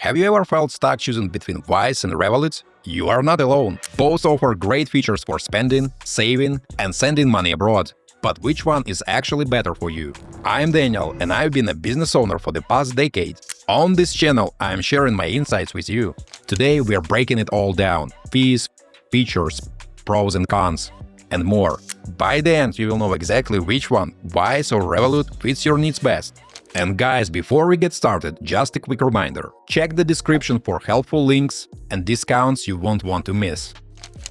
Have you ever felt stuck choosing between Wise and Revolut? You are not alone. Both offer great features for spending, saving, and sending money abroad. But which one is actually better for you? I'm Daniel, and I've been a business owner for the past decade. On this channel, I'm sharing my insights with you. Today, we're breaking it all down: fees, features, pros and cons, and more. By the end, you will know exactly which one, Wise or Revolut, fits your needs best. And guys, before we get started, just a quick reminder. Check the description for helpful links and discounts you won't want to miss.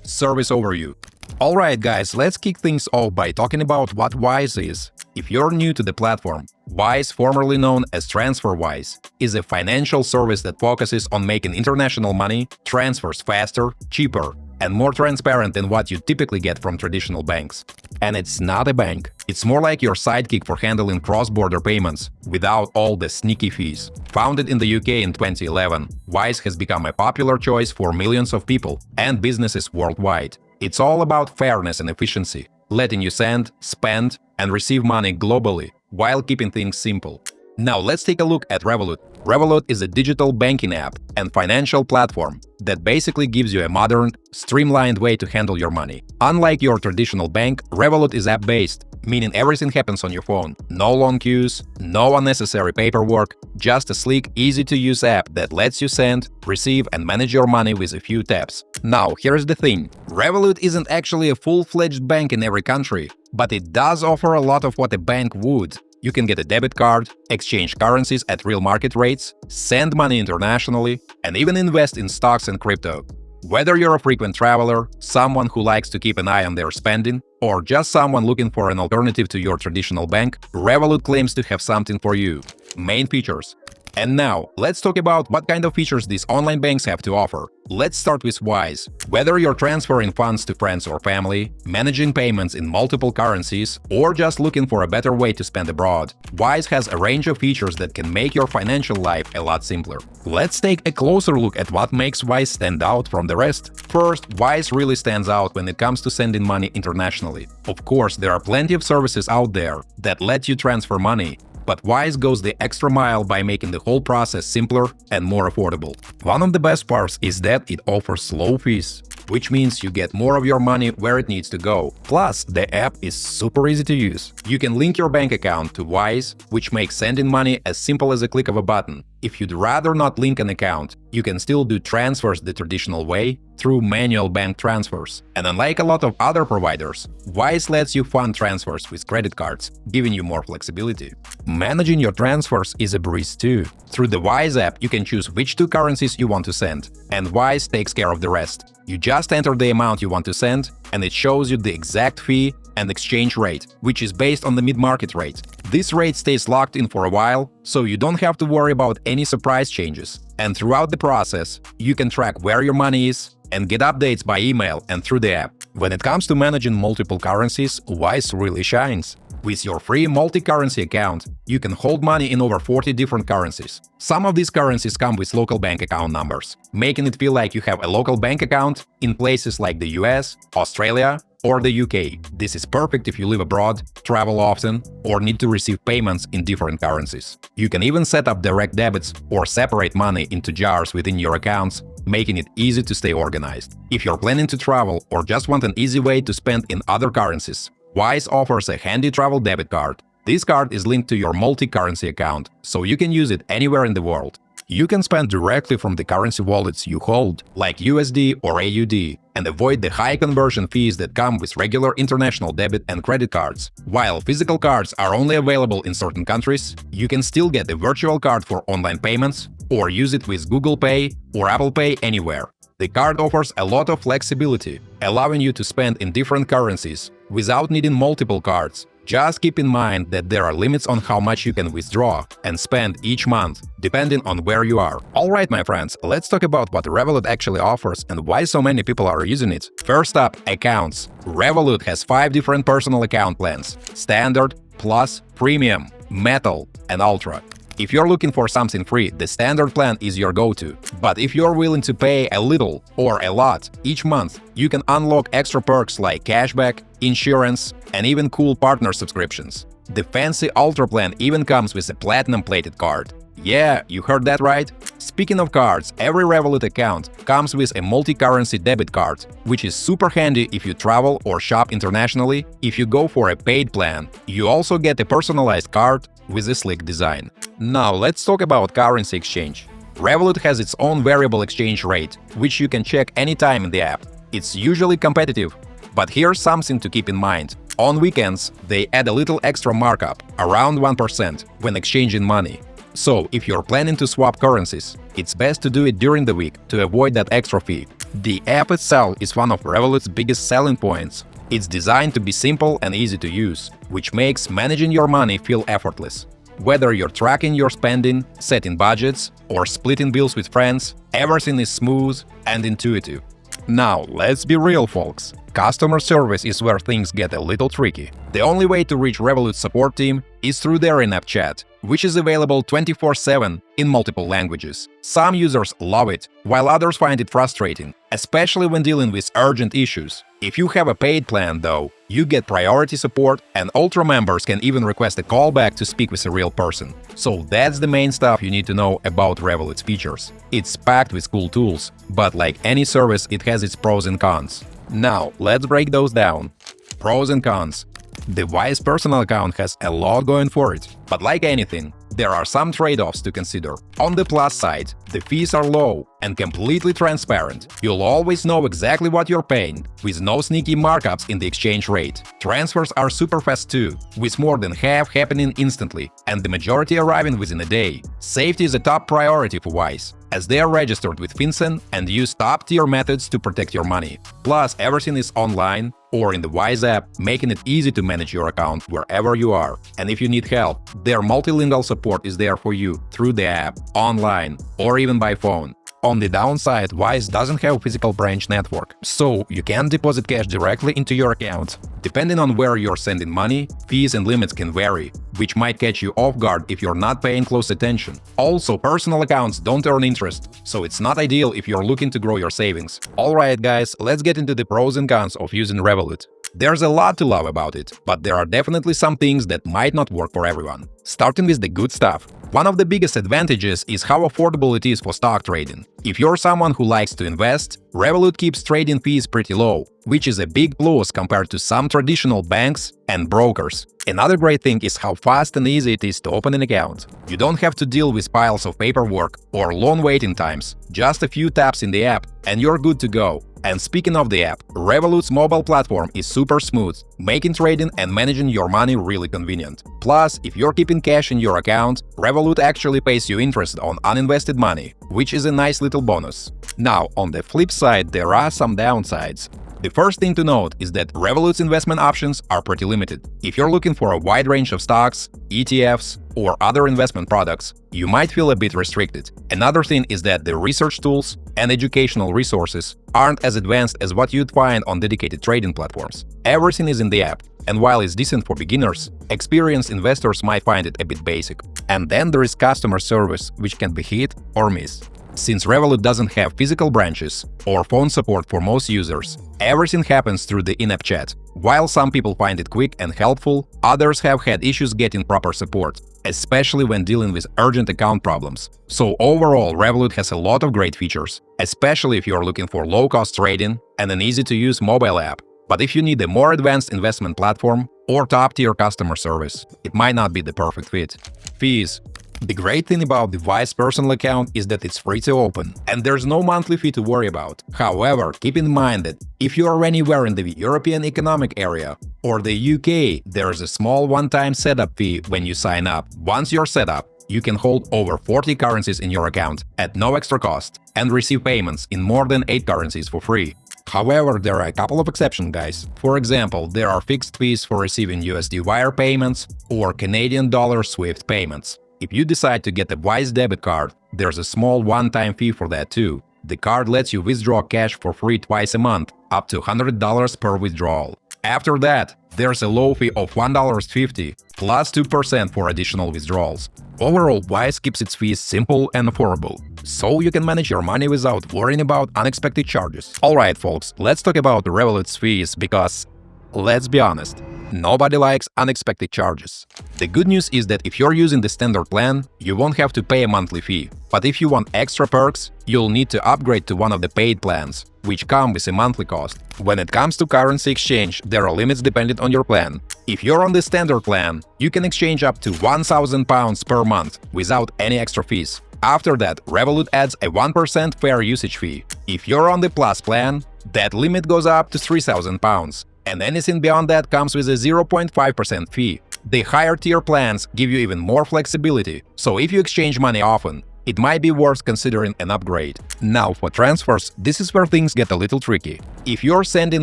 Service overview. Alright guys, let's kick things off by talking about what Wise is. If you're new to the platform, Wise, formerly known as TransferWise, is a financial service that focuses on making international money transfers faster, cheaper, and more transparent than what you typically get from traditional banks. And it's not a bank. It's more like your sidekick for handling cross-border payments without all the sneaky fees. Founded in the UK in 2011, Wise has become a popular choice for millions of people and businesses worldwide. It's all about fairness and efficiency, letting you send, spend, and receive money globally while keeping things simple. Now let's take a look at Revolut. Revolut is a digital banking app and financial platform that basically gives you a modern, streamlined way to handle your money. Unlike your traditional bank, Revolut is app-based, meaning everything happens on your phone. No long queues, no unnecessary paperwork, just a sleek, easy-to-use app that lets you send, receive, and manage your money with a few taps. Now, here's the thing. Revolut isn't actually a full-fledged bank in every country, but it does offer a lot of what a bank would. You can get a debit card, exchange currencies at real market rates, send money internationally, and even invest in stocks and crypto. Whether you're a frequent traveler, someone who likes to keep an eye on their spending, or just someone looking for an alternative to your traditional bank, Revolut claims to have something for you. Main features. And now, let's talk about what kind of features these online banks have to offer. Let's start with Wise. Whether you're transferring funds to friends or family, managing payments in multiple currencies, or just looking for a better way to spend abroad, Wise has a range of features that can make your financial life a lot simpler. Let's take a closer look at what makes Wise stand out from the rest. First, Wise really stands out when it comes to sending money internationally. Of course, there are plenty of services out there that let you transfer money, but Wise goes the extra mile by making the whole process simpler and more affordable. One of the best parts is that it offers low fees, which means you get more of your money where it needs to go. Plus, the app is super easy to use. You can link your bank account to Wise, which makes sending money as simple as a click of a button. If you'd rather not link an account, you can still do transfers the traditional way through manual bank transfers. And unlike a lot of other providers, Wise lets you fund transfers with credit cards, giving you more flexibility. Managing your transfers is a breeze too. Through the Wise app, you can choose which two currencies you want to send, and Wise takes care of the rest. You just enter the amount you want to send, and it shows you the exact fee and exchange rate, which is based on the mid-market rate. This rate stays locked in for a while, so you don't have to worry about any surprise changes. And throughout the process, you can track where your money is and get updates by email and through the app. When it comes to managing multiple currencies, Wise really shines. With your free multi-currency account, you can hold money in over 40 different currencies. Some of these currencies come with local bank account numbers, making it feel like you have a local bank account in places like the US, Australia, or the UK. This is perfect if you live abroad, travel often, or need to receive payments in different currencies. You can even set up direct debits or separate money into jars within your accounts, making it easy to stay organized. If you're planning to travel or just want an easy way to spend in other currencies, Wise offers a handy travel debit card. This card is linked to your multi-currency account, so you can use it anywhere in the world. You can spend directly from the currency wallets you hold, like USD or AUD, and avoid the high conversion fees that come with regular international debit and credit cards. While physical cards are only available in certain countries, you can still get a virtual card for online payments or use it with Google Pay or Apple Pay anywhere. The card offers a lot of flexibility, allowing you to spend in different currencies without needing multiple cards. Just keep in mind that there are limits on how much you can withdraw and spend each month, depending on where you are. Alright my friends, let's talk about what Revolut actually offers and why so many people are using it. First up, accounts. Revolut has 5 different personal account plans: Standard, Plus, Premium, Metal, and Ultra. If you're looking for something free, the standard plan is your go-to. But if you're willing to pay a little or a lot each month, you can unlock extra perks like cashback, insurance, and even cool partner subscriptions. The fancy Ultra plan even comes with a platinum-plated card. Yeah, you heard that right. Speaking of cards, every Revolut account comes with a multi-currency debit card, which is super handy if you travel or shop internationally. If you go for a paid plan, you also get a personalized card with a sleek design. Now let's talk about currency exchange. Revolut has its own variable exchange rate, which you can check anytime in the app. It's usually competitive, but here's something to keep in mind. On weekends, they add a little extra markup, around 1%, when exchanging money. So, if you're planning to swap currencies, it's best to do it during the week to avoid that extra fee. The app itself is one of Revolut's biggest selling points. It's designed to be simple and easy to use, which makes managing your money feel effortless. Whether you're tracking your spending, setting budgets, or splitting bills with friends, everything is smooth and intuitive. Now, let's be real, folks. Customer service is where things get a little tricky. The only way to reach Revolut's support team is through their in-app chat, which is available 24/7 in multiple languages. Some users love it, while others find it frustrating, especially when dealing with urgent issues. If you have a paid plan, though, you get priority support, and Ultra members can even request a callback to speak with a real person. So that's the main stuff you need to know about Revolut's features. It's packed with cool tools, but like any service, it has its pros and cons. Now, let's break those down. Pros and cons. The Wise personal account has a lot going for it, but like anything, there are some trade-offs to consider. On the plus side, the fees are low and completely transparent. You'll always know exactly what you're paying, with no sneaky markups in the exchange rate. Transfers are super fast too, with more than half happening instantly, and the majority arriving within a day. Safety is a top priority for Wise, as they are registered with FinCEN and use top-tier methods to protect your money. Plus, everything is online or in the Wise app, making it easy to manage your account wherever you are. And if you need help, their multilingual support is there for you through the app, online, or even by phone. On the downside, Wise doesn't have a physical branch network, so you can't deposit cash directly into your account. Depending on where you're sending money, fees and limits can vary, which might catch you off guard if you're not paying close attention. Also, personal accounts don't earn interest, so it's not ideal if you're looking to grow your savings. Alright guys, let's get into the pros and cons of using Revolut. There's a lot to love about it, but there are definitely some things that might not work for everyone. Starting with the good stuff. One of the biggest advantages is how affordable it is for stock trading. If you're someone who likes to invest, Revolut keeps trading fees pretty low, which is a big plus compared to some traditional banks and brokers. Another great thing is how fast and easy it is to open an account. You don't have to deal with piles of paperwork or long waiting times. Just a few taps in the app and you're good to go. And speaking of the app, Revolut's mobile platform is super smooth, making trading and managing your money really convenient. Plus, if you're keeping cash in your account, Revolut actually pays you interest on uninvested money, which is a nice little bonus. Now, on the flip side, there are some downsides. The first thing to note is that Revolut's investment options are pretty limited. If you're looking for a wide range of stocks, ETFs, or other investment products, you might feel a bit restricted. Another thing is that the research tools and educational resources aren't as advanced as what you'd find on dedicated trading platforms. Everything is in the app, and while it's decent for beginners, experienced investors might find it a bit basic. And then there is customer service, which can be hit or miss. Since Revolut doesn't have physical branches or phone support for most users, everything happens through the in-app chat. While some people find it quick and helpful, others have had issues getting proper support, especially when dealing with urgent account problems. So overall, Revolut has a lot of great features, especially if you're looking for low-cost trading and an easy-to-use mobile app. But if you need a more advanced investment platform or top-tier customer service, it might not be the perfect fit. Fees. The great thing about the Wise personal account is that it's free to open, and there's no monthly fee to worry about. However, keep in mind that if you are anywhere in the European Economic Area or the UK, there's a small one-time setup fee when you sign up. Once you're set up, you can hold over 40 currencies in your account at no extra cost and receive payments in more than 8 currencies for free. However, there are a couple of exceptions, guys. For example, there are fixed fees for receiving USD wire payments or Canadian dollar SWIFT payments. If you decide to get a Wise debit card, there's a small one-time fee for that too. The card lets you withdraw cash for free twice a month, up to $100 per withdrawal. After that, there's a low fee of $1.50 plus 2% for additional withdrawals. Overall, Wise keeps its fees simple and affordable, so you can manage your money without worrying about unexpected charges. Alright folks, let's talk about Revolut's fees because, let's be honest, Nobody likes unexpected charges. The good news is that if you're using the standard plan, you won't have to pay a monthly fee. But if you want extra perks, you'll need to upgrade to one of the paid plans, which come with a monthly cost. When it comes to currency exchange, there are limits depending on your plan. If you're on the standard plan, you can exchange up to £1,000 per month without any extra fees. After that, Revolut adds a 1% fair usage fee. If you're on the Plus plan, that limit goes up to £3,000, and anything beyond that comes with a 0.5% fee. The higher tier plans give you even more flexibility, so if you exchange money often, it might be worth considering an upgrade. Now for transfers, this is where things get a little tricky. If you're sending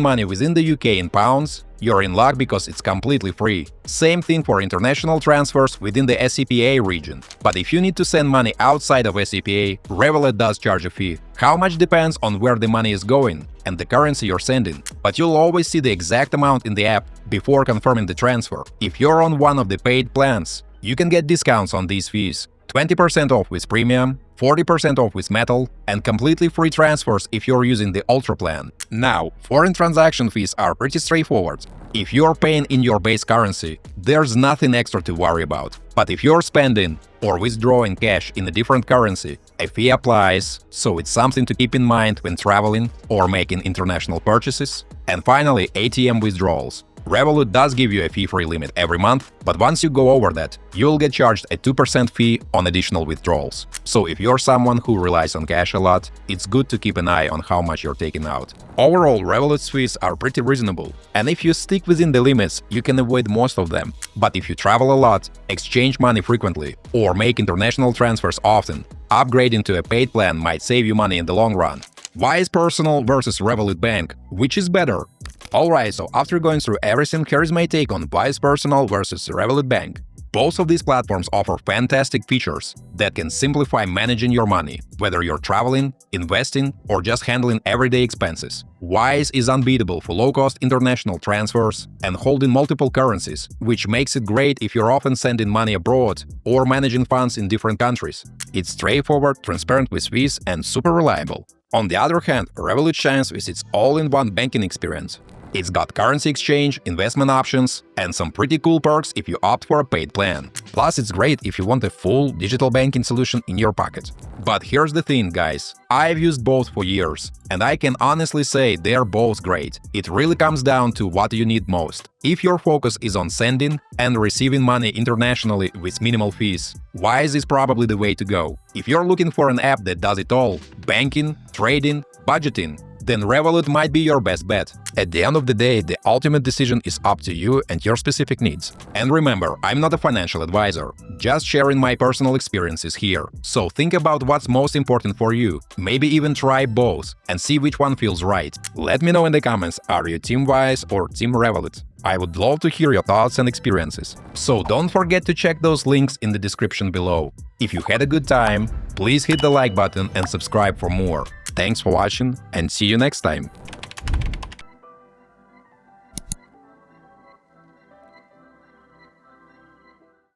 money within the UK in pounds, you're in luck because it's completely free. Same thing for international transfers within the SCPA region. But if you need to send money outside of SCPA, Revolut does charge a fee. How much depends on where the money is going and the currency you're sending, but you'll always see the exact amount in the app before confirming the transfer. If you're on one of the paid plans, you can get discounts on these fees. 20% off with Premium, 40% off with Metal, and completely free transfers if you're using the Ultra plan. Now, foreign transaction fees are pretty straightforward. If you're paying in your base currency, there's nothing extra to worry about. But if you're spending or withdrawing cash in a different currency, a fee applies, so it's something to keep in mind when traveling or making international purchases. And finally, ATM withdrawals. Revolut does give you a fee-free limit every month, but once you go over that, you'll get charged a 2% fee on additional withdrawals. So if you're someone who relies on cash a lot, it's good to keep an eye on how much you're taking out. Overall, Revolut's fees are pretty reasonable, and if you stick within the limits, you can avoid most of them. But if you travel a lot, exchange money frequently, or make international transfers often, upgrading to a paid plan might save you money in the long run. Wise Personal versus Revolut Bank, which is better? Alright, so after going through everything, here is my take on Wise Personal versus Revolut Bank. Both of these platforms offer fantastic features that can simplify managing your money, whether you're traveling, investing, or just handling everyday expenses. Wise is unbeatable for low-cost international transfers and holding multiple currencies, which makes it great if you're often sending money abroad or managing funds in different countries. It's straightforward, transparent with fees, and super reliable. On the other hand, Revolut shines with its all-in-one banking experience. It's got currency exchange, investment options, and some pretty cool perks if you opt for a paid plan. Plus, it's great if you want a full digital banking solution in your pocket. But here's the thing, guys. I've used both for years, and I can honestly say they're both great. It really comes down to what you need most. If your focus is on sending and receiving money internationally with minimal fees, Wise is probably the way to go. If you're looking for an app that does it all – banking, trading, budgeting – then Revolut might be your best bet. At the end of the day, the ultimate decision is up to you and your specific needs. And remember, I'm not a financial advisor, just sharing my personal experiences here. So think about what's most important for you, maybe even try both and see which one feels right. Let me know in the comments, are you Team Wise or Team Revolut? I would love to hear your thoughts and experiences. So don't forget to check those links in the description below. If you had a good time, please hit the like button and subscribe for more. Thanks for watching and see you next time.